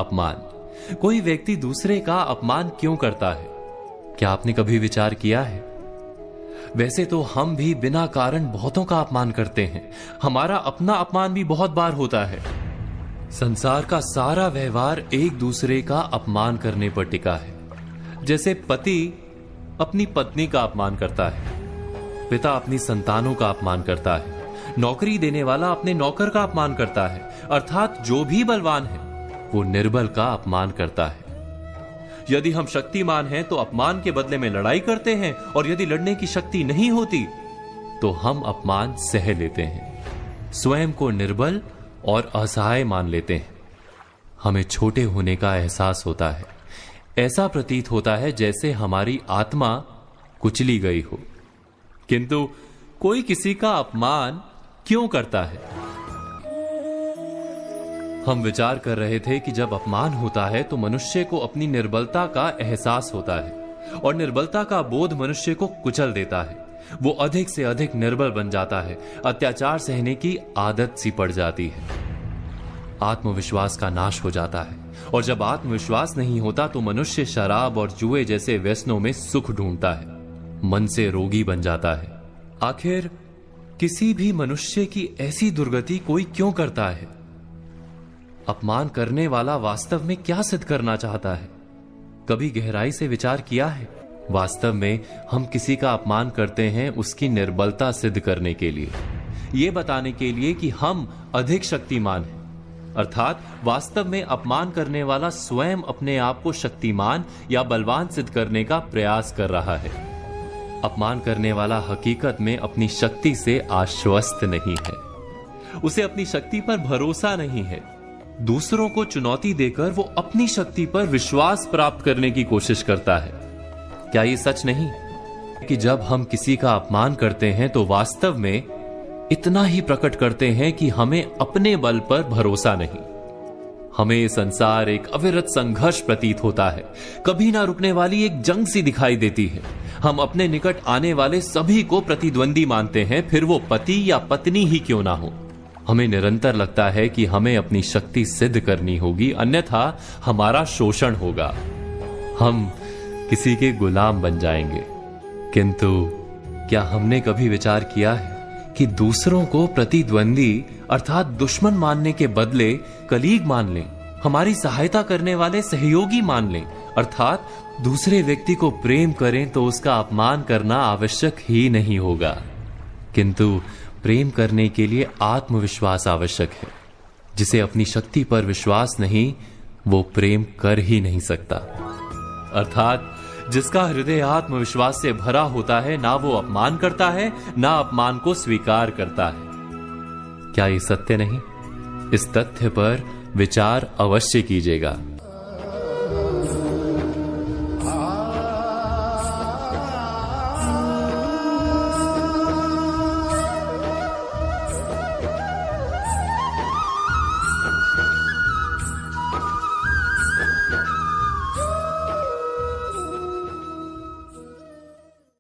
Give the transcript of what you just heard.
अपमान। कोई व्यक्ति दूसरे का अपमान क्यों करता है? क्या आपने कभी विचार किया है? वैसे तो हम भी बिना कारण बहुतों का अपमान करते हैं। हमारा अपना अपमान भी बहुत बार होता है। संसार का सारा व्यवहार एक दूसरे का अपमान करने पर टिका है। जैसे पति अपनी पत्नी का अपमान करता है, पिता अपनी संतानों का अपमान करता है, नौकरी देने वाला अपने नौकर का अपमान करता है, अर्थात जो भी बलवान है वो निर्बल का अपमान करता है। यदि हम शक्तिमान हैं तो अपमान के बदले में लड़ाई करते हैं, और यदि लड़ने की शक्ति नहीं होती तो हम अपमान सह लेते हैं, स्वयं को निर्बल और असहाय मान लेते हैं। हमें छोटे होने का एहसास होता है। ऐसा प्रतीत होता है जैसे हमारी आत्मा कुचली गई हो। किंतु कोई किसी का अपमान क्यों करता है? हम विचार कर रहे थे कि जब अपमान होता है तो मनुष्य को अपनी निर्बलता का एहसास होता है, और निर्बलता का बोध मनुष्य को कुचल देता है। वो अधिक से अधिक निर्बल बन जाता है, अत्याचार सहने की आदत सी पड़ जाती है, आत्मविश्वास का नाश हो जाता है। और जब आत्मविश्वास नहीं होता तो मनुष्य शराब और जुए जैसे व्यसनों में सुख ढूंढता है, मन से रोगी बन जाता है। आखिर किसी भी मनुष्य की ऐसी दुर्गति कोई क्यों करता है? अपमान करने वाला वास्तव में क्या सिद्ध करना चाहता है? कभी गहराई से विचार किया है? वास्तव में हम किसी का अपमान करते हैं उसकी निर्बलता सिद्ध करने के लिए, यह बताने के लिए कि हम अधिक शक्तिमान हैं। अर्थात वास्तव में अपमान करने वाला स्वयं अपने आप को शक्तिमान या बलवान सिद्ध करने का प्रयास कर रहा है। अपमान करने वाला हकीकत में अपनी शक्ति से आश्वस्त नहीं है, उसे अपनी शक्ति पर भरोसा नहीं है। दूसरों को चुनौती देकर वो अपनी शक्ति पर विश्वास प्राप्त करने की कोशिश करता है। क्या ये सच नहीं कि जब हम किसी का अपमान करते हैं तो वास्तव में इतना ही प्रकट करते हैं कि हमें अपने बल पर भरोसा नहीं? हमें संसार एक अविरत संघर्ष प्रतीत होता है, कभी ना रुकने वाली एक जंग सी दिखाई देती है। हम अपने निकट आने वाले सभी को प्रतिद्वंदी मानते हैं, फिर वो पति या पत्नी ही क्यों ना हो। हमें निरंतर लगता है कि हमें अपनी शक्ति सिद्ध करनी होगी, अन्यथा हमारा शोषण होगा, हम किसी के गुलाम बन जाएंगे। किंतु क्या हमने कभी विचार किया है कि दूसरों को प्रतिद्वंदी अर्थात दुश्मन मानने के बदले कलीग मान लें, हमारी सहायता करने वाले सहयोगी मान लें, अर्थात दूसरे व्यक्ति को प्रेम करें तो उसका अपमान करना आवश्यक ही नहीं होगा। किंतु प्रेम करने के लिए आत्मविश्वास आवश्यक है। जिसे अपनी शक्ति पर विश्वास नहीं, वो प्रेम कर ही नहीं सकता। अर्थात जिसका हृदय आत्मविश्वास से भरा होता है, ना वो अपमान करता है, ना अपमान को स्वीकार करता है। क्या ये सत्य नहीं? इस तथ्य पर विचार अवश्य कीजिएगा।